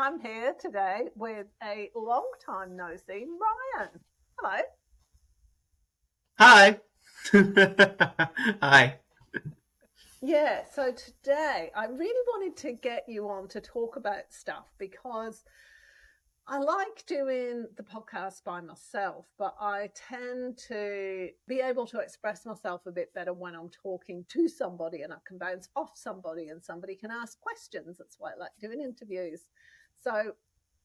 I'm here today with a long time no see, Ryan. Hello. Hi. Hi. Yeah, so today I really wanted to get you on to talk about stuff because I like doing the podcast by myself, but I tend to be able to express myself a bit better when I'm talking to somebody and I can bounce off somebody and somebody can ask questions. That's why I like doing interviews. So,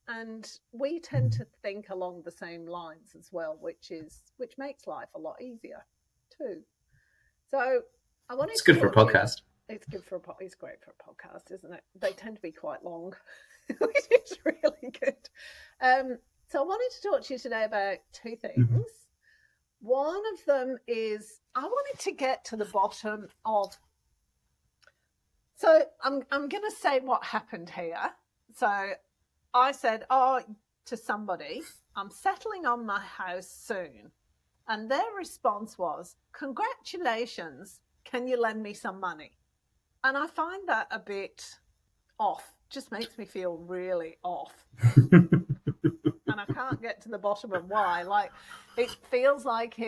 and we tend to think along the same lines as well, which makes life a lot easier too. So I wanted It's to good for a talk to you. podcast. It's great for a podcast, isn't it? They tend to be quite long, which is really good. So I wanted to talk to you today about two things. Mhm. One of them is I wanted to get to the bottom of. So I'm going to say what happened here. So I said, to somebody, I'm settling on my house soon. And their response was, congratulations, can you lend me some money? And I find that a bit off, just makes me feel really off. And I can't get to the bottom of why. Like, it feels like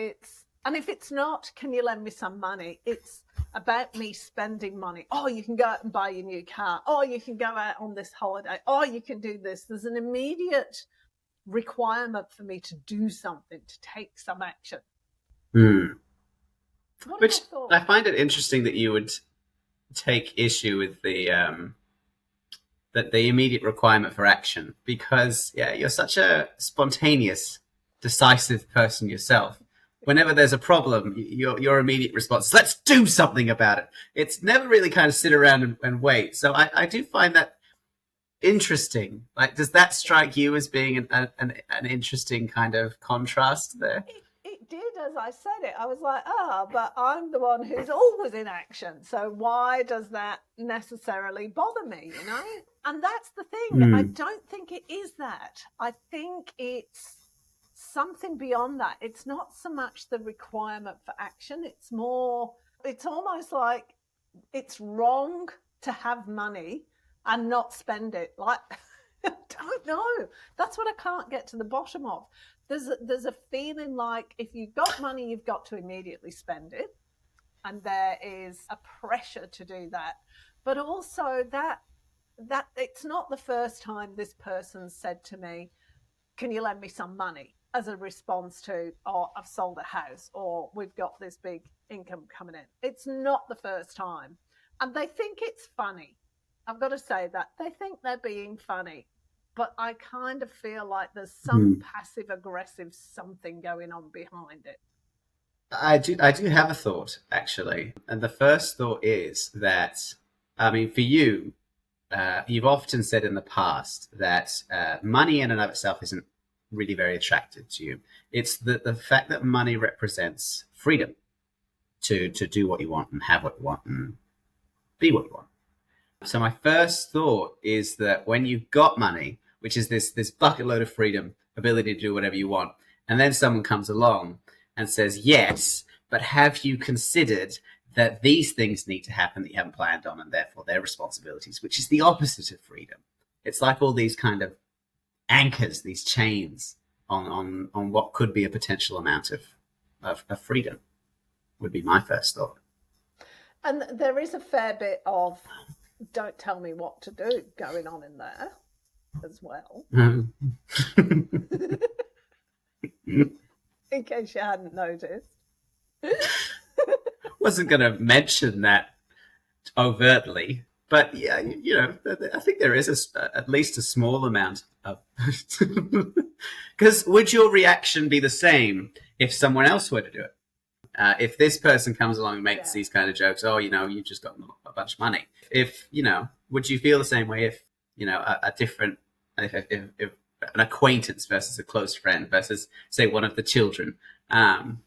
and if it's not, can you lend me some money? It's about me spending money. Oh, you can go out and buy your new car. Oh, you can go out on this holiday. Oh, you can do this. There's an immediate requirement for me to do something, to take some action. Mm. What are Which your thoughts? I find it interesting that you would take issue with the immediate requirement for action, because you're such a spontaneous, decisive person yourself. Whenever there's a problem, your immediate response is, let's do something about it. It's never really kind of sit around and wait. So I do find that interesting. Like, does that strike you as being an interesting kind of contrast there? It did, as I said it. I was like, but I'm the one who's always in action. So why does that necessarily bother me, you know? And that's the thing. I Mm. don't think it is that. I think it's something beyond that. It's not so much the requirement for action, it's almost like it's wrong to have money and not spend it. Like, I don't know. That's what I can't get to the bottom of. There's a feeling like if you've got money, you've got to immediately spend it, and there is a pressure to do that. But also that it's not the first time this person said to me, "Can you lend me some money?" as a response to, "Oh, I've sold a house," or "We've got this big income coming in." It's not the first time, and they think it's funny. I've got to say that they think they're being funny, but I kind of feel like there's some Mm. passive aggressive something going on behind it. I do have a thought, actually, and the first thought is that, I mean, for you, you've often said in the past that money in and of itself isn't really very attractive to you. It's the fact that money represents freedom to do what you want and have what you want and be what you want. So my first thought is that when you've got money, which is this bucket load of freedom, ability to do whatever you want, and then someone comes along and says, yes, but have you considered that these things need to happen that you haven't planned on, and therefore they're responsibilities, which is the opposite of freedom. It's like all these kind of anchors, these chains on what could be a potential amount of freedom, would be my first thought. And there is a fair bit of "don't tell me what to do" going on in there as well. In case you hadn't noticed. Wasn't going to mention that overtly, but yeah, I think there is at least a small amount of. Because would your reaction be the same if someone else were to do it? If this person comes along and makes these kind of jokes, oh, you've just got a bunch of money. If would you feel the same way if a different, if an acquaintance versus a close friend versus say one of the children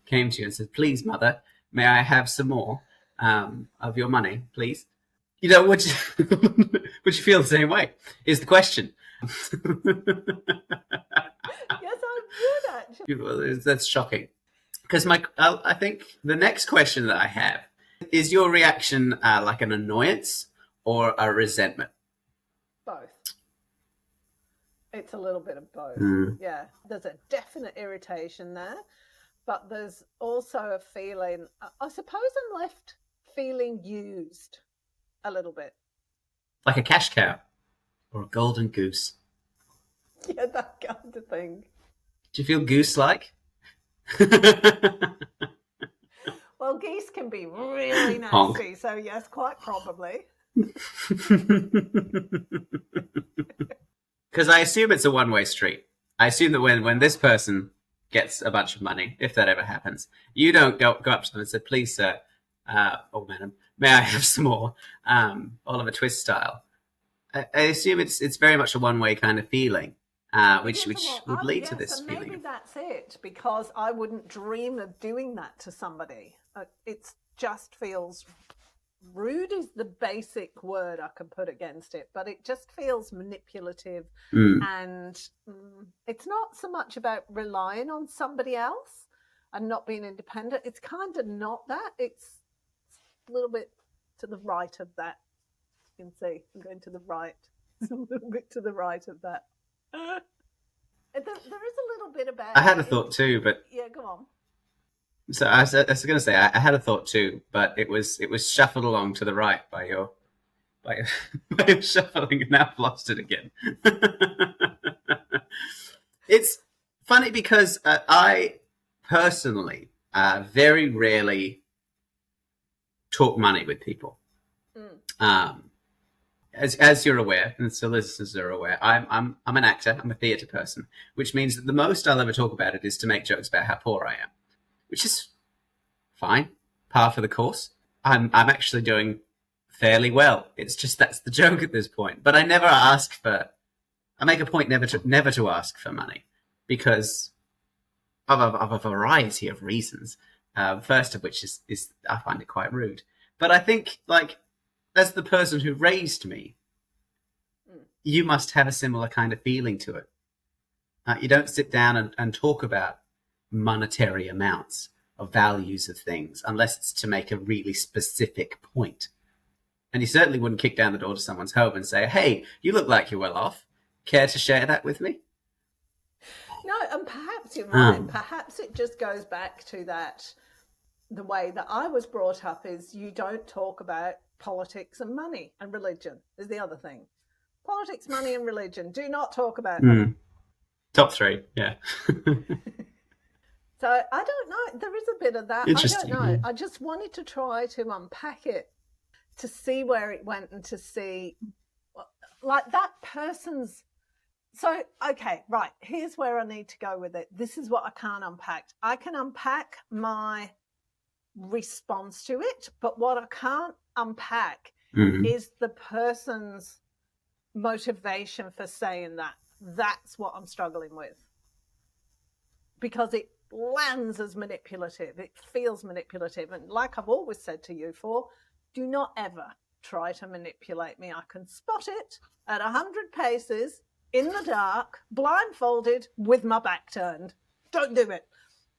came to you and said, "Please, mother, may I have some more of your money, please?" Would you, would you feel the same way? Is the question. Yes, I would actually. That's shocking. Because I think the next question that I have is your reaction like an annoyance or a resentment? Both. It's a little bit of both. Mm. Yeah. There's a definite irritation there, but there's also a feeling, I suppose I'm left feeling used a little bit. Like a cash cow or a golden goose. Yeah, that kind of thing. Do you feel goose-like? Well, geese can be really Honk. nasty, so yes, quite probably. Because I assume it's a one-way street. I assume that when this person gets a bunch of money, if that ever happens, you don't go up to them and say, "Please, sir, or madam, may I have some more?" Oliver Twist style. I assume it's very much a one-way kind of feeling, which would lead to this and feeling. maybe that's it, because I wouldn't dream of doing that to somebody. It just feels rude is the basic word I can put against it, but it just feels manipulative. And it's not so much about relying on somebody else and not being independent. It's kind of not that. It's a little bit to the right of that. You can see I'm going to the right. It's a little bit to the right of that. There is a little bit about. I had a thought too, but yeah, go on. So I was going to say I had a thought too, but it was shuffled along to the right by your shuffling, and now I've lost it again. It's funny because I personally very rarely talk money with people. As you're aware, and so listeners are aware, I'm an actor. I'm a theatre person, which means that the most I'll ever talk about it is to make jokes about how poor I am, which is fine, par for the course. I'm actually doing fairly well. It's just that's the joke at this point. But I never ask for. I make a point never to ask for money because of a variety of reasons. First of which is I find it quite rude. But I think as the person who raised me, you must have a similar kind of feeling to it. You don't sit down and talk about monetary amounts of values of things unless it's to make a really specific point. And you certainly wouldn't kick down the door to someone's home and say, "Hey, you look like you're well off. Care to share that with me?" No, and perhaps you're right. Perhaps it just goes back to that. The way that I was brought up is you don't talk about politics and money, and religion is the other thing. Politics, money, and religion. Do not talk about them. Top three, yeah. So I don't know. There is a bit of that. Interesting. I don't know. I just wanted to try to unpack it, to see where it went, and to see that person's. So, okay, right. Here's where I need to go with it. This is what I can't unpack. I can unpack my response to it, but what I can't unpack is the person's motivation for saying that. That's what I'm struggling with, because it lands as manipulative. It feels manipulative, and like I've always said to you, do not ever try to manipulate me. I can spot it at 100 paces in the dark, blindfolded, with my back turned. Don't do it.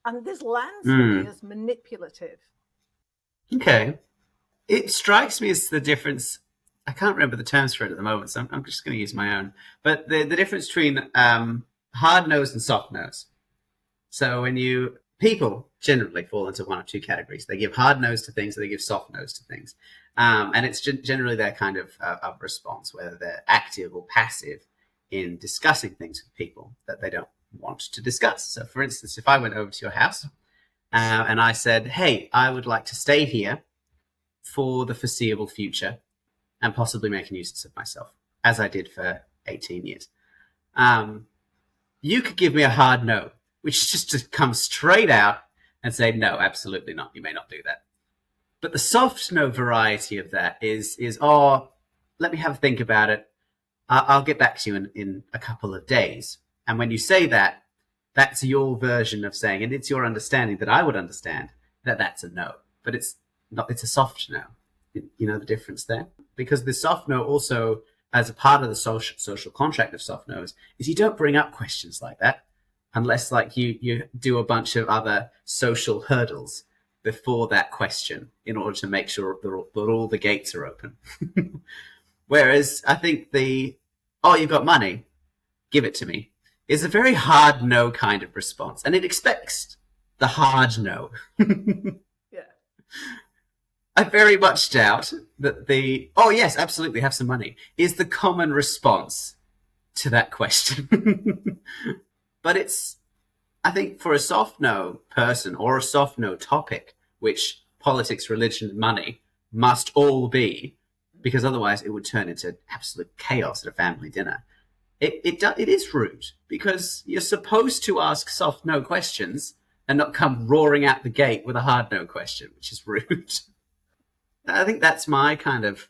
And this lands for me as manipulative. Okay. It strikes me as the difference. I can't remember the terms for it at the moment, so I'm just going to use my own. But the difference between hard nose and soft nose. So people generally fall into one of two categories. They give hard nose to things, or they give soft nose to things. And it's generally their kind of response, whether they're active or passive in discussing things with people that they don't want to discuss. So, for instance, if I went over to your house and I said, "Hey, I would like to stay here for the foreseeable future and possibly make a nuisance of myself," as I did for 18 years. You could give me a hard no, which is just to come straight out and say, "No, absolutely not. You may not do that." But the soft no variety of that is, "Oh, let me have a think about it. I'll get back to you in a couple of days." And when you say that, that's your version of saying, and it's your understanding that I would understand that that's a no. But it's not. It's a soft no. You know the difference there? Because the soft no also, as a part of the social contract of soft no's, is you don't bring up questions like that unless you do a bunch of other social hurdles before that question in order to make sure that all the gates are open. Whereas I think "oh, you've got money. give it to me, is a very hard no kind of response. And it expects the hard no. Yeah. I very much doubt that oh, yes, absolutely, have some money, is the common response to that question. But I think for a soft no person or a soft no topic, which politics, religion, money must all be, because otherwise it would turn into absolute chaos at a family dinner. It is rude, because you're supposed to ask soft no questions and not come roaring out the gate with a hard no question, which is rude. I think that's my kind of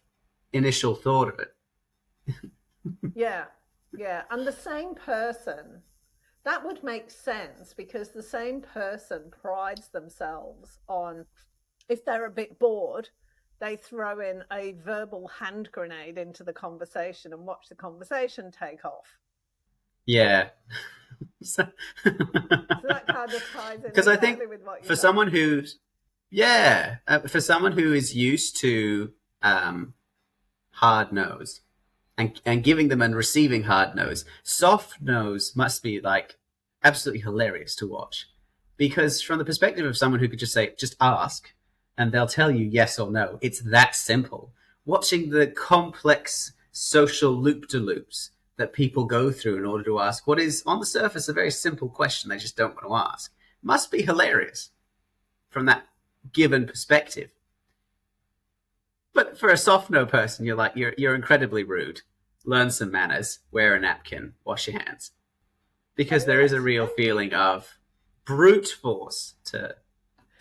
initial thought of it. Yeah. Yeah. And the same person, that would make sense, because the same person prides themselves on, if they're a bit bored, they throw in a verbal hand grenade into the conversation and watch the conversation take off. Yeah. So that kind of ties in Because I think with what you for someone who's, for someone who is used to hard no's and giving them and receiving hard no's, soft no's must be like absolutely hilarious to watch. Because from the perspective of someone who could just say, just ask, and they'll tell you yes or no, it's that simple. Watching the complex social loop-de-loops that people go through in order to ask what is, on the surface, a very simple question they just don't want to ask, must be hilarious from that given perspective. But for a soft no person, you're like, you're incredibly rude. Learn some manners, wear a napkin, wash your hands. Because there is a real feeling of brute force to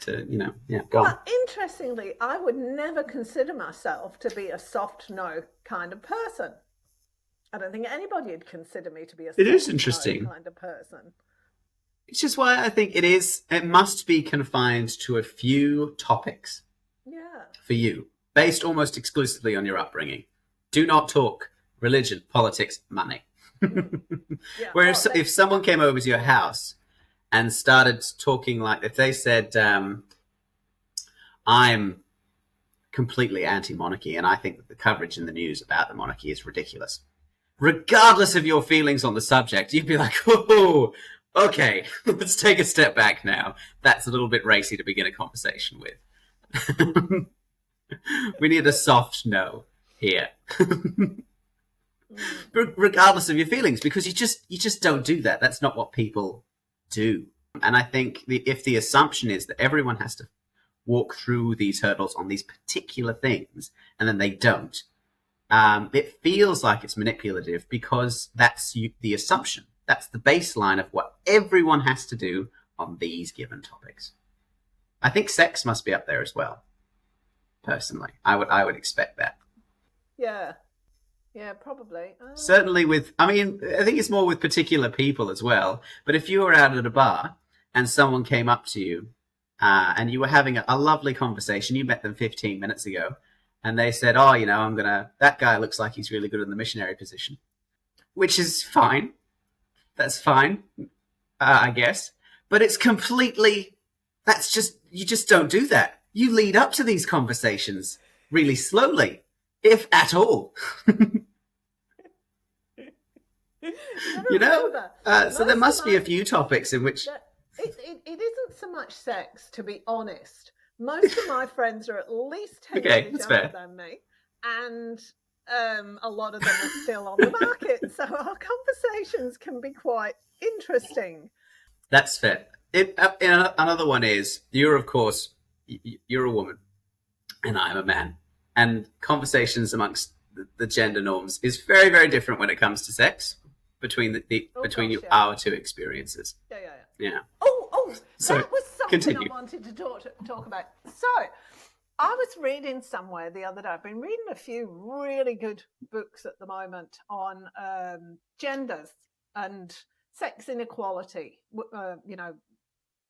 go on. Interestingly, I would never consider myself to be a soft no kind of person. I don't think anybody would consider me to be a soft no kind of person. It's just why I think it must be confined to a few topics. Yeah. For you, based almost exclusively on your upbringing. Do not talk religion, politics, money. Yeah. Whereas if someone came over to your house and started talking, like if they said, I'm completely anti-monarchy and I think that the coverage in the news about the monarchy is ridiculous, regardless of your feelings on the subject, you'd be like, oh, okay, let's take a step back now. That's a little bit racy to begin a conversation with. We need a soft no here. Regardless of your feelings, because you just don't do that. That's not what people do. And I think if the assumption is that everyone has to walk through these hurdles on these particular things, and then they don't, it feels like it's manipulative, because that's the assumption. That's the baseline of what everyone has to do on these given topics. I think sex must be up there as well. Personally, I would expect that. Yeah, probably. Certainly I think it's more with particular people as well. But if you were out at a bar and someone came up to you and you were having a lovely conversation, you met them 15 minutes ago, and they said, oh, that guy looks like he's really good in the missionary position, which is fine. That's fine, I guess. But it's completely, you just don't do that. You lead up to these conversations really slowly, if at all. So there must be a few topics in which it isn't so much sex, to be honest. Most of my friends are at least 10 years younger than me, and a lot of them are still on the market, so our conversations can be quite interesting. That's fair. Another one is, you're a woman and I'm a man, and conversations amongst the gender norms is very, very different when it comes to sex between our two experiences. Yeah. Oh, so that was something continue. I wanted to talk about. So I was reading somewhere the other day. I've been reading a few really good books at the moment on genders and sex inequality.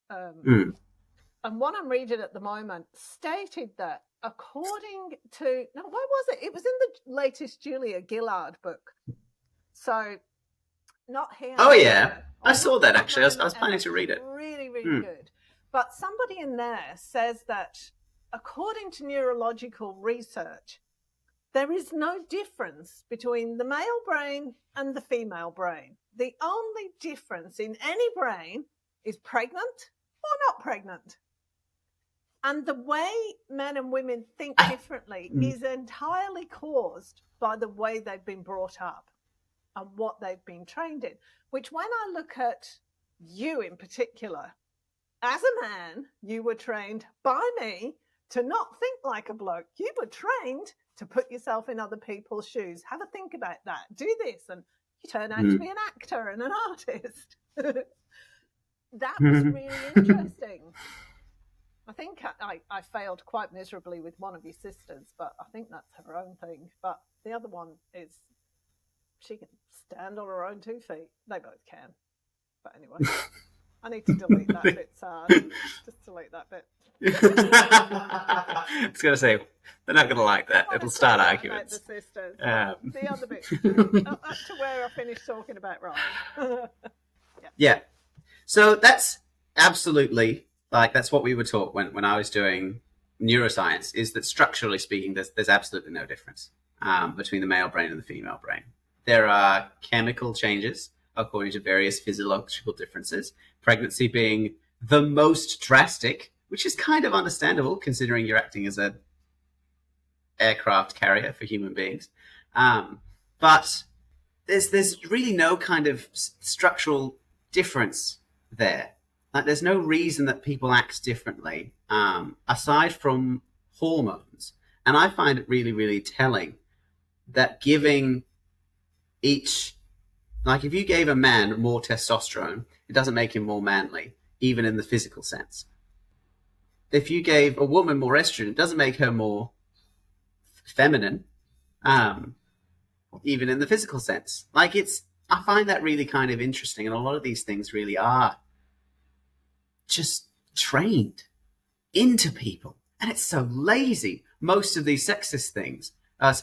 And one I'm reading at the moment stated that according to, where was it? It was in the latest Julia Gillard book. So not here. Oh yeah, I saw that actually. I was planning to read it. Really, really good. But somebody in there says that according to neurological research, There is no difference between the male brain and the female brain. The only difference in any brain is pregnant or not pregnant. And the way men and women think differently is entirely caused by the way they've been brought up and what they've been trained in, which when I look at you in particular, as a man, you were trained by me to not think like a bloke. You were trained to put yourself in other people's shoes. Have a think about that. Do this. And you turn out to be an actor and an artist. That was really interesting. I think I failed quite miserably with one of your sisters, but I think that's her own thing. But the other one is, she can stand on her own 2 feet. They both can. But anyway, I need to delete that bit, Sad. Just delete that bit. I was going to say, they're not going to like that. It'll start arguments. The sisters. The other bit. Up to where I finished talking about Ryan. Yeah. So that's absolutely, like, that's what we were taught when I was doing neuroscience, is that structurally speaking, there's absolutely no difference between the male brain and the female brain. There are chemical changes according to various physiological differences, pregnancy being the most drastic, which is kind of understandable considering you're acting as an aircraft carrier for human beings. But there's really no kind of structural difference there. Like, there's no reason that people act differently aside from hormones. And I find it really, really telling that giving each, like, if you gave a man more testosterone, it doesn't make him more manly, even in the physical sense. If you gave a woman more estrogen, it doesn't make her more feminine, even in the physical sense. Like, I find that really kind of interesting, and a lot of these things really are just trained into people, and it's so lazy. Most of these sexist things,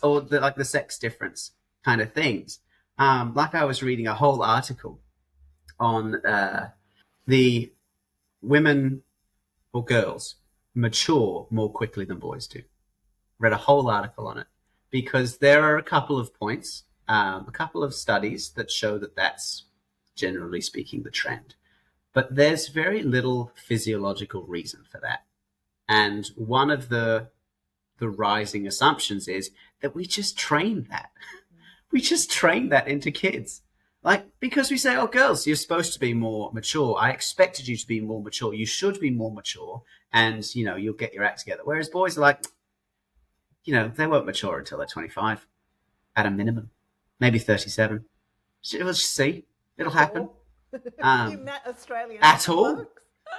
or the sex difference kind of things. Like, I was reading a whole article on the women or girls mature more quickly than boys do. Read a whole article on it because there are a couple of points, a couple of studies that show that that's generally speaking the trend. But there's very little physiological reason for that. And one of the rising assumptions is that we just train that. We just train that into kids. Like, because we say, oh, girls, you're supposed to be more mature. I expected you to be more mature. You should be more mature. And, you'll get your act together. Whereas boys are like, they won't mature until they're 25 at a minimum, maybe 37. We'll just see. It'll happen. You met Australian at all?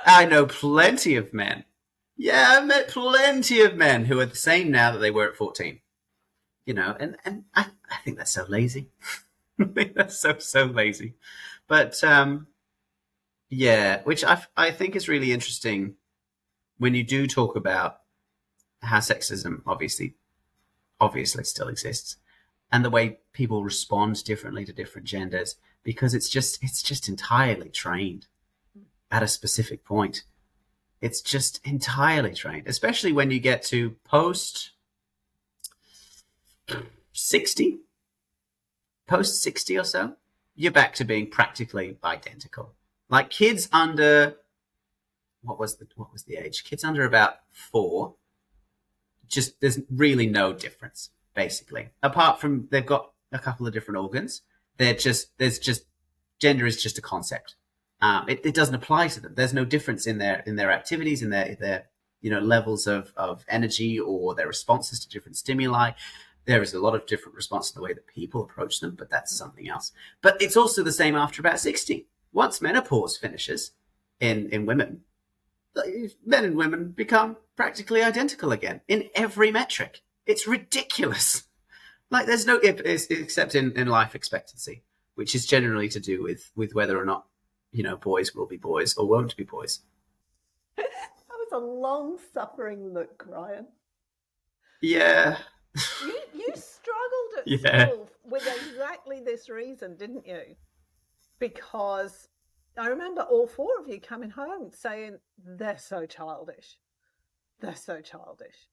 I know plenty of men. Yeah, I met plenty of men who are the same now that they were at 14. And I think that's so lazy. I think that's so lazy. But which I think is really interesting when you do talk about how sexism obviously still exists, and the way people respond differently to different genders, because it's just entirely trained at a specific point. It's just entirely trained, especially when you get to post 60 or so, you're back to being practically identical. Like, kids under, what was the age? Kids under about 4, just, there's really no difference, basically. Apart from they've got a couple of different organs. Gender is just a concept. It doesn't apply to them. There's no difference in their activities, in their levels of energy, or their responses to different stimuli. There is a lot of different response to the way that people approach them, but that's something else. But it's also the same after about 60. Once menopause finishes in women, men and women become practically identical again in every metric. It's ridiculous. Like, there's no except in life expectancy, which is generally to do with whether or not, boys will be boys or won't be boys. That was a long-suffering look, Ryan. Yeah. You struggled at school with exactly this reason, didn't you? Because I remember all 4 of you coming home saying, they're so childish. They're so childish.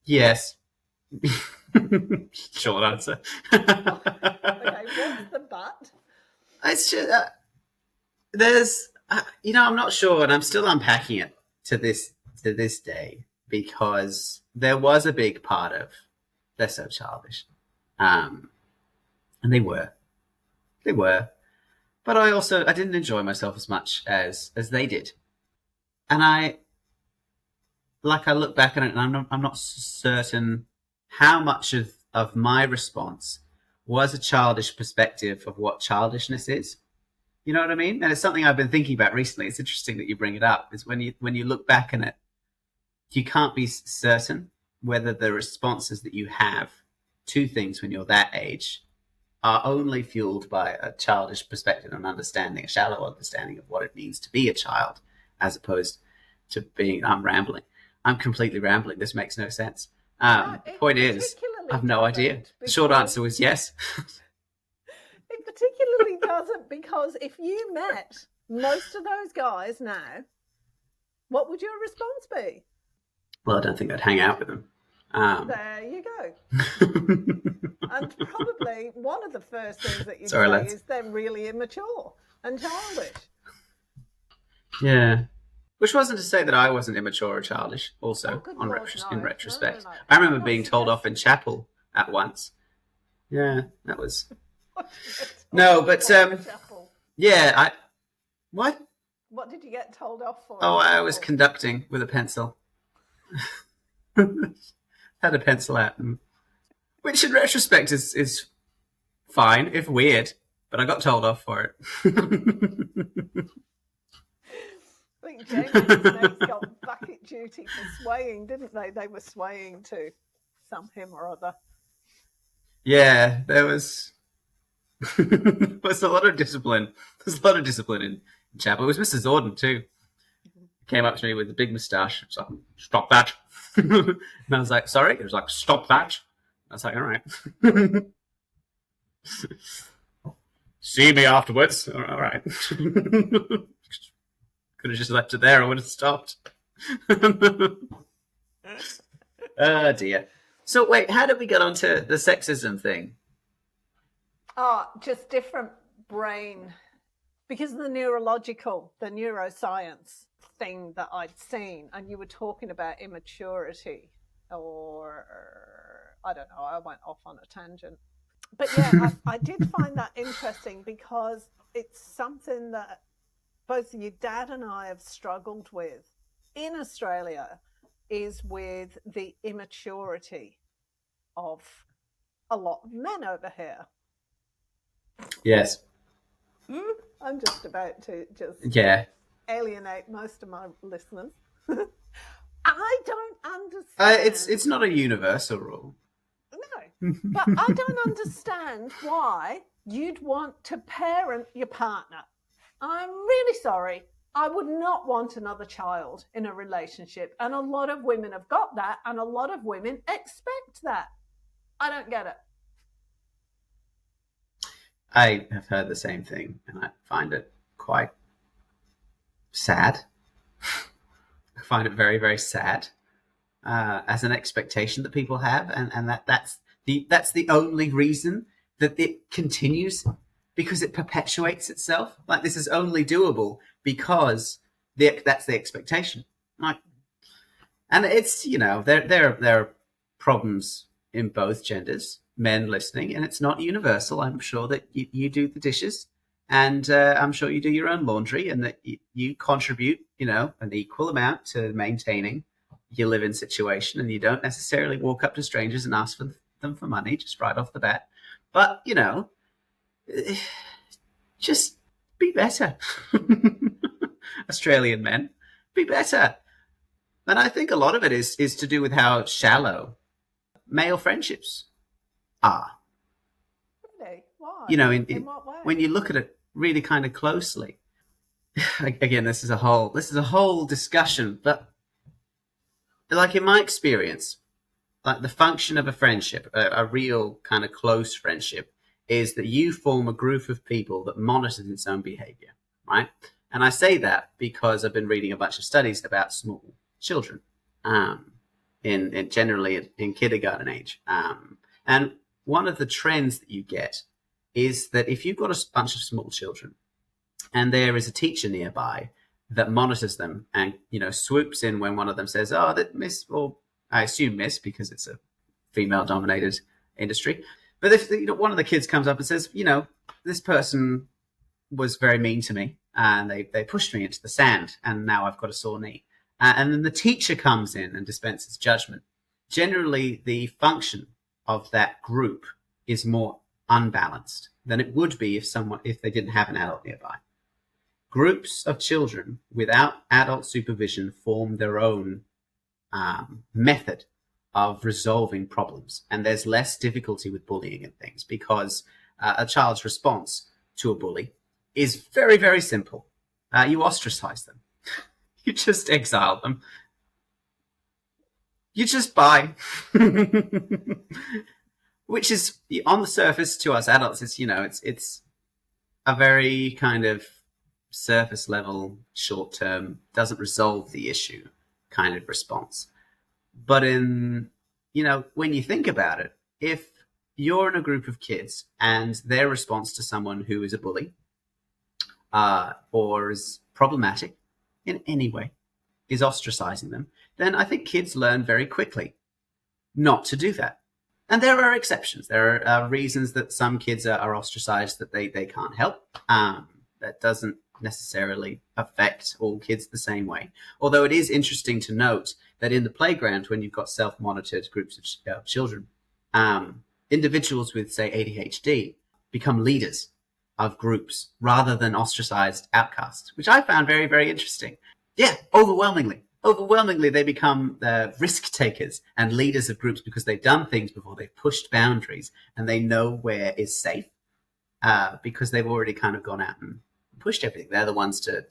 Yes. Short answer. Okay, what's the but? It's just there's I'm not sure, and I'm still unpacking it to this day, because there was a big part of they're so childish, and they were, but I didn't enjoy myself as much as they did, and I look back on it, and I'm not certain how much of my response was a childish perspective of what childishness is. You know what I mean? And it's something I've been thinking about recently. It's interesting that you bring it up. Is when you look back on it, you can't be certain whether the responses that you have to things when you're that age are only fueled by a childish perspective and understanding, a shallow understanding of what it means to be a child, as opposed to being. I'm rambling. I'm completely rambling. This makes no sense. The point is, I have no idea. The short answer was yes. It particularly doesn't, because if you met most of those guys now, what would your response be? Well, I don't think I'd hang out with them. There you go. And probably one of the first things that you'd say is they're really immature and childish. Yeah. Which wasn't to say that I wasn't immature or childish, also, in retrospect. No. I remember being told off in chapel at once. Yeah, that was... No, but... yeah, What? What did you get told off for? Oh, I was conducting with a pencil. Had a pencil out. Which in retrospect is fine, if weird, but I got told off for it. I think James and his mates got bucket duty for swaying, didn't they? They were swaying to some hymn or other. Yeah, there was a lot of discipline. There's a lot of discipline in chapel. It was Mr. Zorden too. He came up to me with a big moustache. He was like, "Stop that!" And I was like, "Sorry." He was like, "Stop that!" I was like, "All right." See me afterwards. All right. Could have just left it there. I would have stopped. Oh dear. So wait, how did we get onto the sexism thing? Oh, just different brain, because of the neuroscience thing that I'd seen, and you were talking about immaturity, or I don't know, I went off on a tangent. But yeah, I did find that interesting, because it's something that both your dad and I have struggled with in Australia, is with the immaturity of a lot of men over here. Yes. I'm just about to alienate most of my listeners. I don't understand. It's not a universal rule. No, but I don't understand why you'd want to parent your partner. I'm really sorry. I would not want another child in a relationship. And a lot of women have got that, and a lot of women expect that. I don't get it. I have heard the same thing, and I find it quite sad. I find it very, very sad, as an expectation that people have, and that's the only reason that it continues, because it perpetuates itself. Like, this is only doable because that's the expectation. Like, and it's, there are problems in both genders, men listening, and it's not universal. I'm sure that you do the dishes, and I'm sure you do your own laundry, and that you contribute, an equal amount to maintaining your living situation, and you don't necessarily walk up to strangers and ask for them for money just right off the bat. But, just be better. Australian men, be better. And I think a lot of it is to do with how shallow male friendships are. Really? Why? In what way? When you look at it really kind of closely. Again, this is a whole discussion, but like, in my experience, like, the function of a friendship, a real kind of close friendship, is that you form a group of people that monitors its own behavior, right? And I say that because I've been reading a bunch of studies about small children. in generally in kindergarten age. And one of the trends that you get is that if you've got a bunch of small children and there is a teacher nearby that monitors them and, swoops in when one of them says, oh, that miss, or I assume miss because it's a female dominated industry. But if one of the kids comes up and says, this person was very mean to me and they pushed me into the sand and now I've got a sore knee. And then the teacher comes in and dispenses judgment. Generally, the function of that group is more unbalanced than it would be if they didn't have an adult nearby. Groups of children without adult supervision form their own method of resolving problems. And there's less difficulty with bullying and things because a child's response to a bully is very, very simple. You ostracize them. You just exile them. You just bye. Which is, on the surface, to us adults, it's a very kind of surface level, short term, doesn't resolve the issue kind of response. But when you think about it, if you're in a group of kids and their response to someone who is a bully or is problematic in any way is ostracizing them, then I think kids learn very quickly not to do that. And there are exceptions. There are reasons that some kids are ostracized that they can't help. That doesn't necessarily affect all kids the same way. Although it is interesting to note that in the playground, when you've got self-monitored groups of children, individuals with, say, ADHD become leaders of groups rather than ostracized outcasts, which I found very, very interesting. Yeah, overwhelmingly, they become risk takers and leaders of groups because they've done things before, they've pushed boundaries, and they know where is safe because they've already kind of gone out and pushed everything. They're the ones to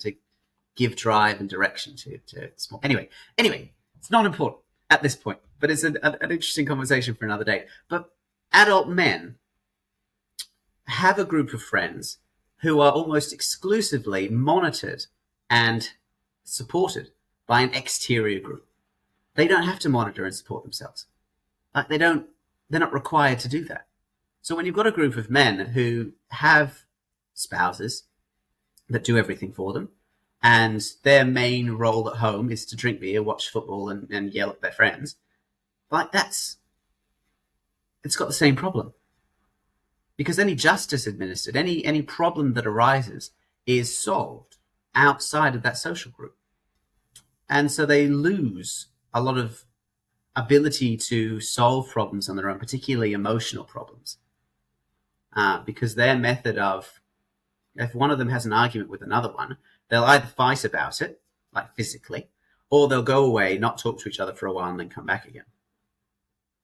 give drive and direction to small. Anyway, it's not important at this point, but it's an interesting conversation for another day. But adult men have a group of friends who are almost exclusively monitored and supported by an exterior group. They don't have to monitor and support themselves. They're not required to do that. So when you've got a group of men who have spouses that do everything for them, and their main role at home is to drink beer, watch football, and yell at their friends, it's got the same problem. Because any justice administered, any problem that arises is solved outside of that social group. And so they lose a lot of ability to solve problems on their own, particularly emotional problems. Because their method of, if one of them has an argument with another one, they'll either fight about it, like physically, or they'll go away, not talk to each other for a while, and then come back again.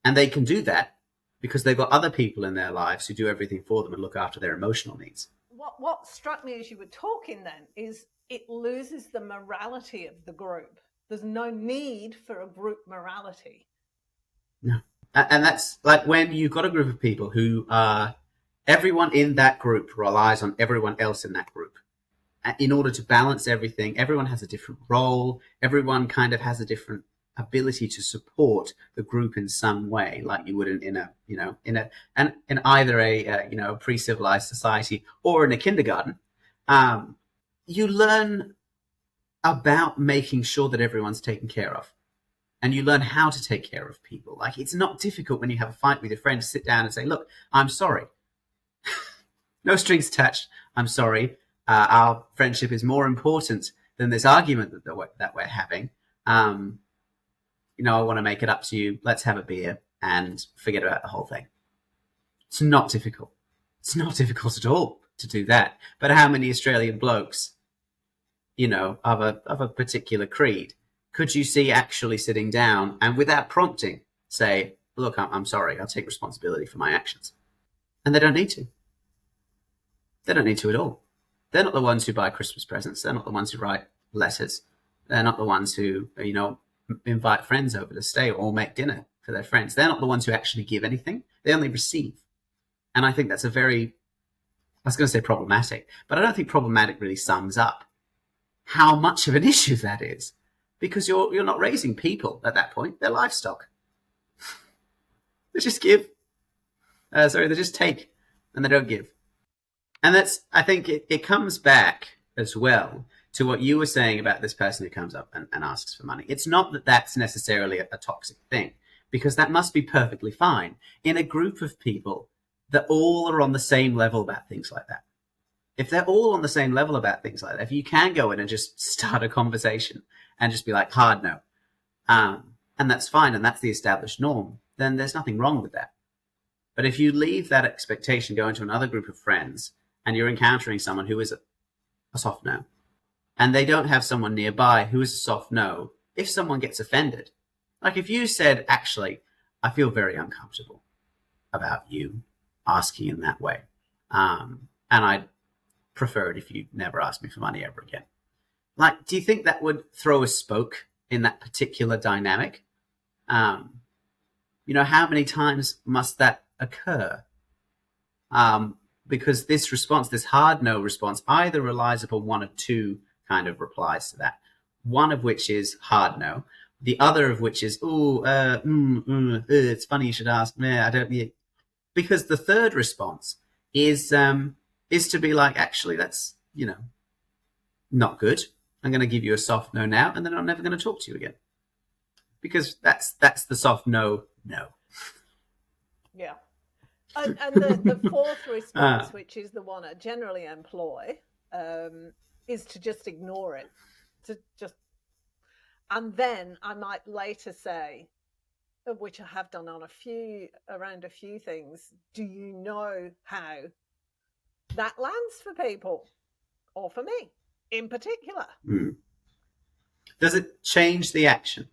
And they can do that because they've got other people in their lives who do everything for them and look after their emotional needs. What struck me as you were talking then is it loses the morality of the group. There's no need for a group morality. No. And that's like when you've got a group of people who everyone in that group relies on everyone else in that group. In order to balance everything, everyone has a different role. Everyone kind of has a different ability to support the group in some way, like you would in either a pre-civilized society or in a kindergarten. You learn about making sure that everyone's taken care of, and you learn how to take care of people. Like, it's not difficult when you have a fight with your friend to sit down and say, "Look, I'm sorry." No strings attached. I'm sorry. Our friendship is more important than this argument that we're having. I want to make it up to you. Let's have a beer and forget about the whole thing. It's not difficult. It's not difficult at all to do that. But how many Australian blokes, of a particular creed, could you see actually sitting down and without prompting say, "Look, I'm sorry. I'll take responsibility for my actions." And they don't need to. They don't need to at all. They're not the ones who buy Christmas presents. They're not the ones who write letters. They're not the ones who, invite friends over to stay or make dinner for their friends. They're not the ones who actually give anything. They only receive. And I think that's I was going to say problematic, but I don't think problematic really sums up how much of an issue that is. because you're not raising people at that point. They're livestock. They just give. They just take, and they don't give. And that's, I think it comes back as well to what you were saying about this person who comes up and asks for money. It's not that that's necessarily a toxic thing, because that must be perfectly fine in a group of people that all are on the same level about things like that. If they're all on the same level about things like that, if you can go in and just start a conversation and just be like, hard no, and that's fine, and that's the established norm, then there's nothing wrong with that. But if you leave that expectation, go into another group of friends, and you're encountering someone who is a soft no, and they don't have someone nearby who is a soft no, if someone gets offended, like if you said, actually, I feel very uncomfortable about you asking in that way, and I'd prefer it if you never asked me for money ever again. Like, do you think that would throw a spoke in that particular dynamic? How many times must that occur? Because this response, this hard no response, either relies upon one of two kind of replies to that. One of which is hard no. The other of which is, it's funny you should ask. I don't. Yeah. Because the third response is to be like, actually, that's not good. I'm going to give you a soft no now, and then I'm never going to talk to you again. Because that's the soft no. Yeah. And the fourth response, which is the one I generally employ, is to just ignore it. And then I might later say, which I have done around a few things, do you know how that lands for people, or for me in particular? Does it change the action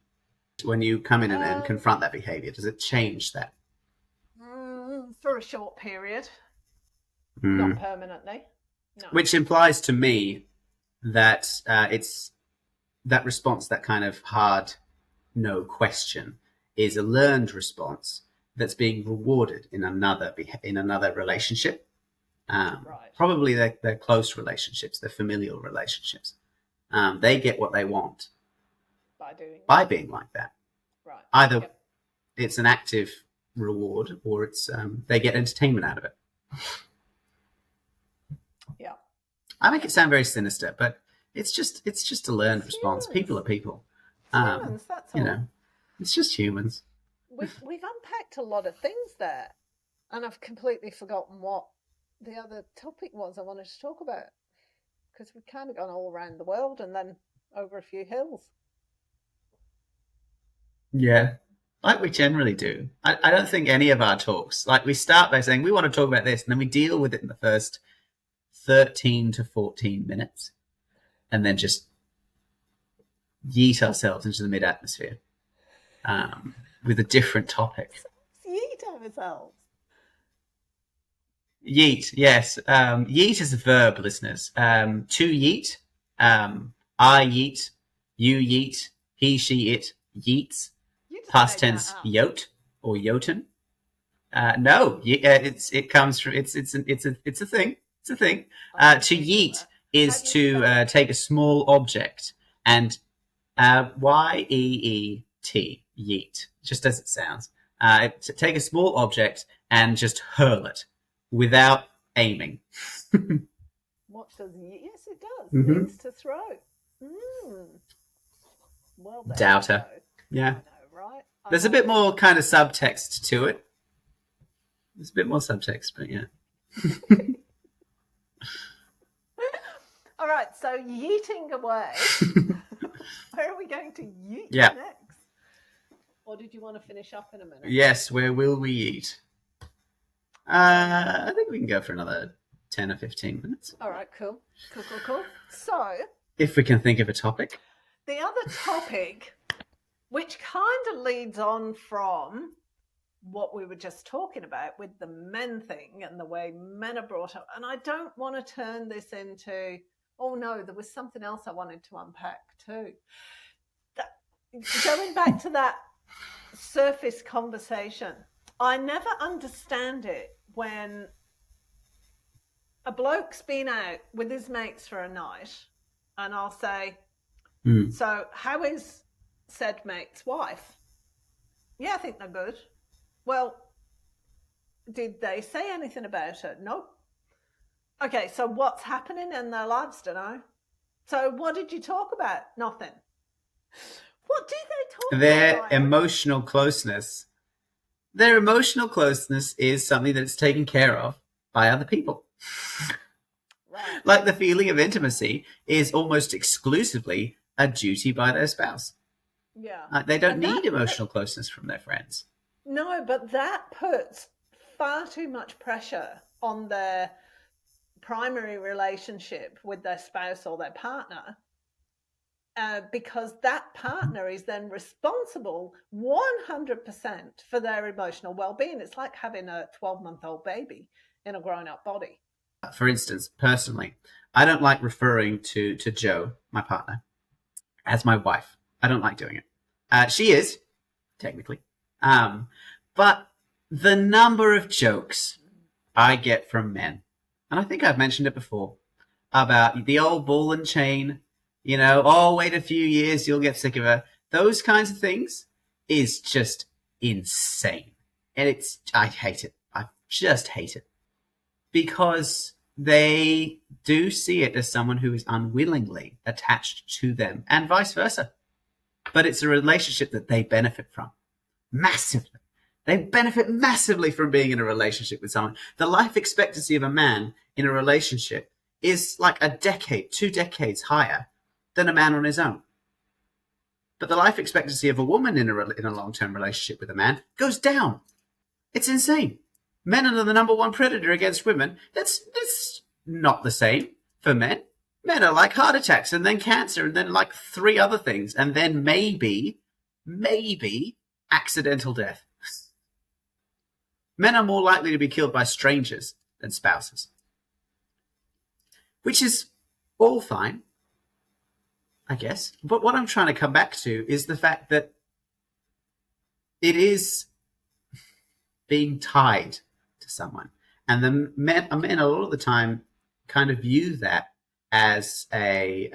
when you come in and confront that behavior? Does it change that? For a short period, not permanently. No. Which implies to me that it's that response, that kind of hard no question, is a learned response that's being rewarded in another relationship. Right. Probably they're close relationships, they're familial relationships. They get what they want by being like that. Right. Either it's an active reward, or it's they get entertainment out of it. Yeah. I make it sound very sinister, but it's just a learned response. Humans. People are people. Humans, that's all. It's just humans. We've unpacked a lot of things there, and I've completely forgotten what the other topic was I wanted to talk about, because we've kind of gone all around the world and then over a few hills. Yeah, like we generally do. I don't think any of our talks, like we start by saying we want to talk about this, and then we deal with it in the first 13 to 14 minutes, and then just yeet ourselves into the mid-atmosphere with a different topic. Yeet ourselves. Yeet, yes. Yeet is a verb, listeners. To yeet, I yeet, you yeet, he, she, it yeets. Past tense, yote or yoten. No, it comes from it's a thing. It's a thing. To yeet is to take a small object, and yeet, yeet, just as it sounds. To take a small object and just hurl it without aiming. What does yeet? Yes, it does. Mm-hmm. It means to throw. Well, doubter. Yeah. I know, right? There's a bit more kind of subtext to it. There's a bit more subtext, but yeah. All right, so yeeting away. Where are we going to yeet next? Or did you want to finish up in a minute? Yes, where will we eat? I think we can go for another 10 or 15 minutes. All right, cool. So, if we can think of a topic. The other topic, which kind of leads on from what we were just talking about with the men thing and the way men are brought up, and I don't want to turn this into, oh no, there was something else I wanted to unpack too. Going back to that surface conversation, I never understand it when a bloke's been out with his mates for a night, and I'll say, Mm. So how is said mate's wife? Yeah, I think they're good. Well, did they say anything about it? Nope. Okay, so what's happening in their lives? Don't know. So what did you talk about? Nothing. What do they talk about, Their Diane? emotional closeness, their emotional closeness is something that's taken care of by other people. Right. Like the feeling of intimacy is almost exclusively a duty by their spouse. Yeah. They don't And that, need emotional closeness from their friends. no, but that puts far too much pressure on their primary relationship with their spouse or their partner, because that partner is then responsible 100% for their emotional well-being. It's like having a 12-month-old baby in a grown-up body. For instance, personally, I don't like referring to Joe, my partner, as my wife. I don't like doing it. She is, technically. But the number of jokes I get from men, and I think I've mentioned it before, about the old ball and chain, oh, wait a few years, you'll get sick of her. Those kinds of things is just insane. And I hate it. I just hate it. Because they do see it as someone who is unwillingly attached to them and vice versa. But it's a relationship that they benefit from massively. They benefit massively from being in a relationship with someone. The life expectancy of a man in a relationship is like a decade, 2 decades higher than a man on his own. But the life expectancy of a woman in a long-term relationship with a man goes down. It's insane. Men are the number one predator against women. That's not the same for men. Men are like heart attacks and then cancer and then like 3 other things and then maybe accidental death. Men are more likely to be killed by strangers than spouses, which is all fine, I guess. But what I'm trying to come back to is the fact that it is being tied to someone. And the men a lot of the time kind of view that as a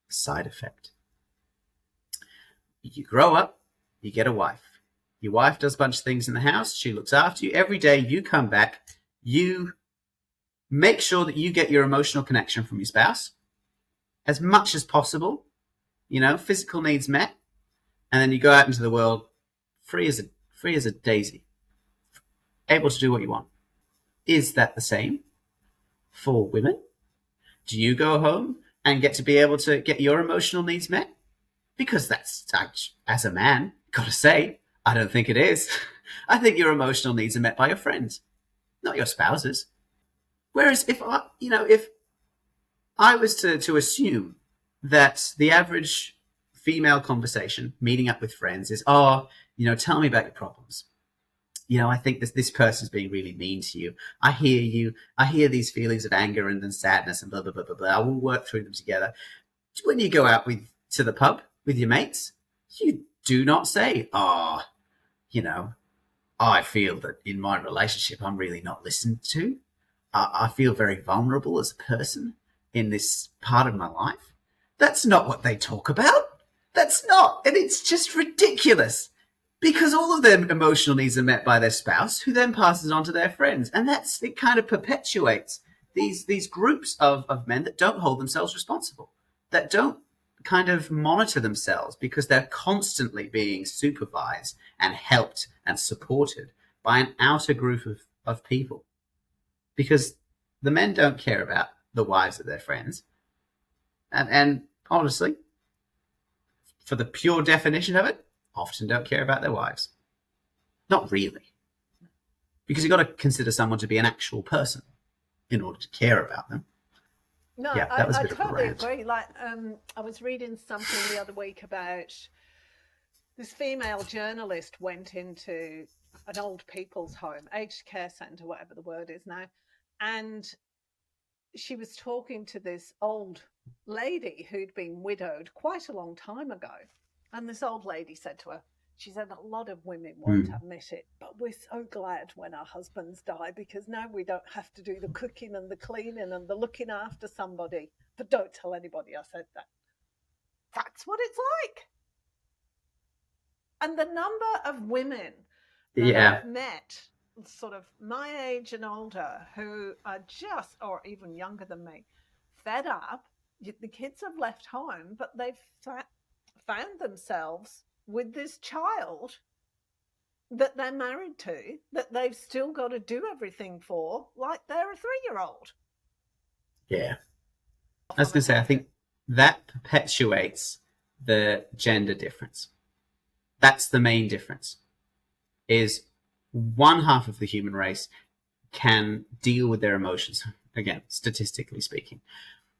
side effect. You grow up, you get a wife. Your wife does a bunch of things in the house. She looks after you. Every day you come back, you make sure that you get your emotional connection from your spouse as much as possible, physical needs met. And then you go out into the world free as a daisy, able to do what you want. Is that the same for women? Do you go home and get to be able to get your emotional needs met? Because that's, as a man, gotta say, I don't think it is. I think your emotional needs are met by your friends, not your spouses. Whereas if I was to assume that the average female conversation, meeting up with friends, is, tell me about your problems. I think this person's being really mean to you. I hear you. I hear these feelings of anger and then sadness and blah, blah, blah, blah, blah. We'll work through them together. When you go out to the pub with your mates, you do not say, I feel that in my relationship, I'm really not listened to. I feel very vulnerable as a person in this part of my life. That's not what they talk about. That's not. And it's just ridiculous. Because all of their emotional needs are met by their spouse, who then passes on to their friends. And it kind of perpetuates these groups of men that don't hold themselves responsible, that don't kind of monitor themselves because they're constantly being supervised and helped and supported by an outer group of people. Because the men don't care about the wives of their friends. And honestly, for the pure definition of it, often don't care about their wives. Not really. Because you've got to consider someone to be an actual person in order to care about them. No, Yeah, that was a I bit of a totally rant. agree. Like, I was reading something the other week about this female journalist went into an old people's home, aged care centre, whatever the word is now, and she was talking to this old lady who'd been widowed quite a long time ago. And this old lady said to her, she said, a lot of women won't admit it, but we're so glad when our husbands die because now we don't have to do the cooking and the cleaning and the looking after somebody. But don't tell anybody I said that. that's what it's like. And the number of women that Yeah. I've met, sort of my age and older, who are just, or even younger than me, fed up. The kids have left home, but they've found themselves with this child that they're married to, that they've still got to do everything for, like they're a 3-year-old. Yeah. I was going to say, I think that perpetuates the gender difference. That's the main difference, is one half of the human race can deal with their emotions, again, statistically speaking.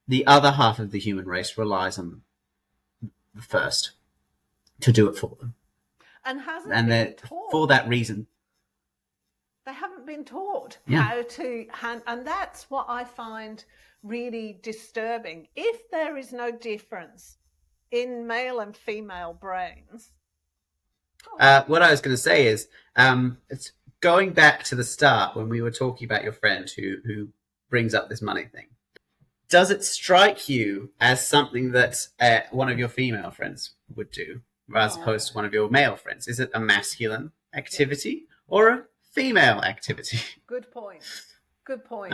The other half of the human race relies on the first to do it for them. And hasn't And been taught. For that reason, they haven't been taught yeah. how to and that's what I find really disturbing. If there is no difference in male and female brains. What I was going to say is, it's going back to the start when we were talking about your friend who brings up this money thing. Does it strike you as something that one of your female friends would do, as opposed to one of your male friends? Is it a masculine activity or a female activity? Good point. Good point.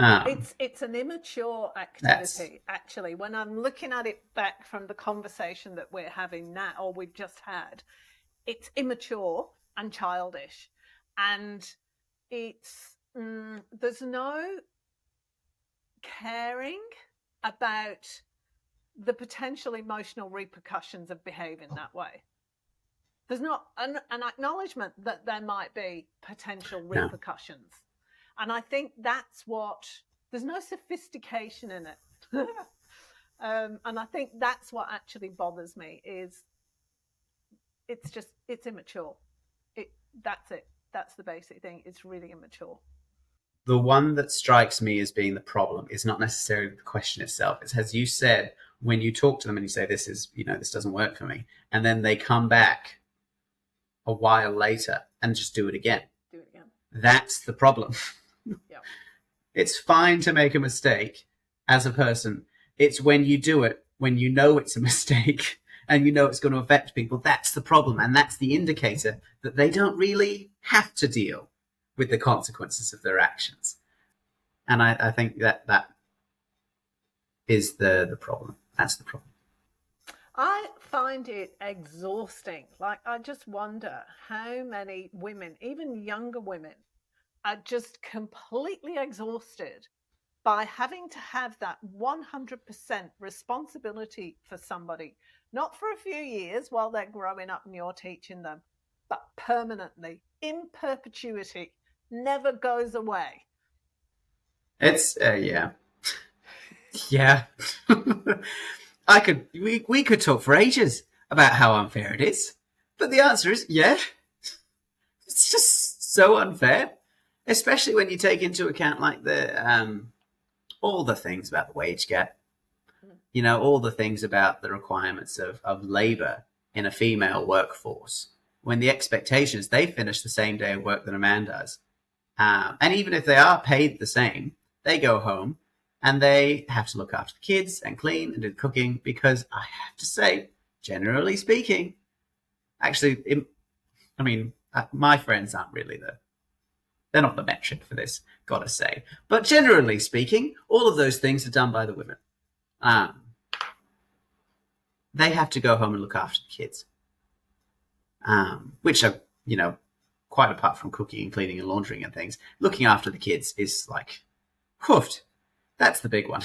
It's an immature activity, actually. When I'm looking at it back from the conversation that we're having now, or we've just had, it's immature and childish. And it's, there's no caring about the potential emotional repercussions of behaving that way. There's not an acknowledgement that there might be potential repercussions. No. And I think that's what, there's no sophistication in it. And I think that's what actually bothers me, is it's immature. That's it. That's the basic thing. It's really immature. The one that strikes me as being the problem is not necessarily the question itself. It's, as you said, when you talk to them and you say, this is, this doesn't work for me. And then they come back a while later and just do it again. That's the problem. Yeah. It's fine to make a mistake as a person. It's when you do it, when you know it's a mistake and you know it's going to affect people, that's the problem. And that's the indicator that they don't really have to deal with the consequences of their actions. And I think that is the problem. That's the problem. I find it exhausting. Like, I just wonder how many women, even younger women, are just completely exhausted by having to have that 100% responsibility for somebody, not for a few years while they're growing up and you're teaching them, but permanently, in perpetuity, never goes away. It's, yeah. We could talk for ages about how unfair it is, but the answer is yeah. It's just so unfair, especially when you take into account like the all the things about the wage gap, all the things about the requirements of labor in a female workforce, when the expectation is they finish the same day of work that a man does, and even if they are paid the same, they go home and they have to look after the kids and clean and do the cooking, because I have to say, generally speaking, actually, my friends aren't really they're not the metric for this, gotta say. But generally speaking, all of those things are done by the women. They have to go home and look after the kids, which are, quite apart from cooking and cleaning and laundering and things, looking after the kids is like, hoofed. That's the big one.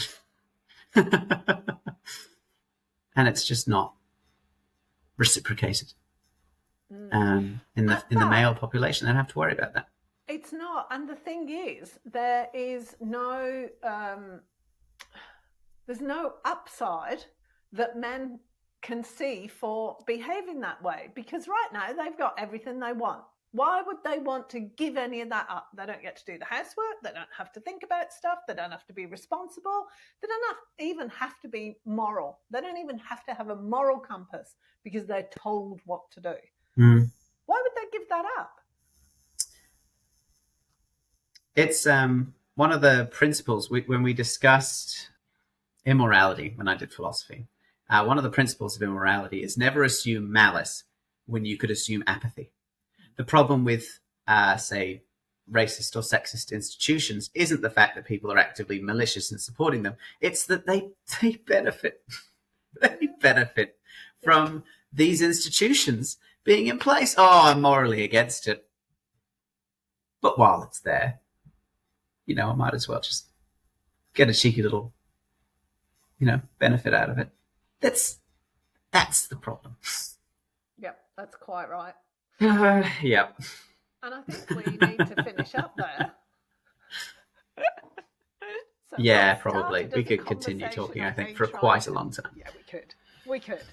And it's just not reciprocated. In the male population. They don't have to worry about that. It's not. And the thing is, there is no there's no upside that men can see for behaving that way, because right now they've got everything they want. Why would they want to give any of that up? They don't get to do the housework. They don't have to think about stuff. They don't have to be responsible. They don't even have to be moral. They don't even have to have a moral compass because they're told what to do. Why would they give that up? It's one of the principles when we discussed immorality when I did philosophy. one of the principles of immorality is never assume malice when you could assume apathy. The problem with, say, racist or sexist institutions isn't the fact that people are actively malicious in supporting them. It's that they benefit. They benefit from these institutions being in place. Oh, I'm morally against it. But while it's there, I might as well just get a cheeky little, benefit out of it. That's the problem. Yep, that's quite right. Yep. And I think we need to finish up there. So yeah, probably. We could continue talking, I think, for quite a long time. Yeah, we could.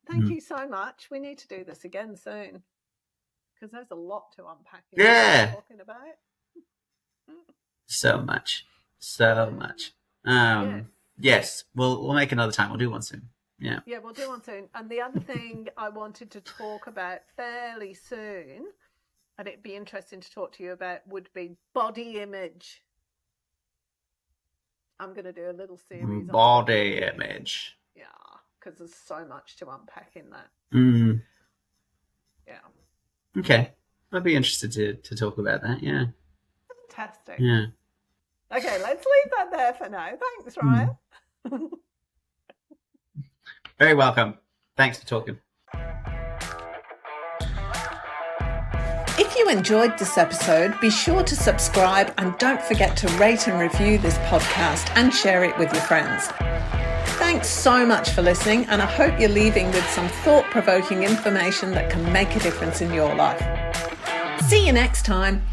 Thank you so much. We need to do this again soon because there's a lot to unpack in what we're talking about. So much. Yes, we'll make another time. We'll do one soon. Yeah, we'll do one soon. And the other thing I wanted to talk about fairly soon, and it'd be interesting to talk to you about, would be body image. I'm going to do a little series on body image. Yeah, because there's so much to unpack in that. Yeah. Okay, I'd be interested to talk about that. Yeah. Fantastic. Yeah. Okay, let's leave that there for now. Thanks, Ryan. Very welcome. Thanks for talking. If you enjoyed this episode, be sure to subscribe and don't forget to rate and review this podcast and share it with your friends. Thanks so much for listening, and I hope you're leaving with some thought-provoking information that can make a difference in your life. See you next time.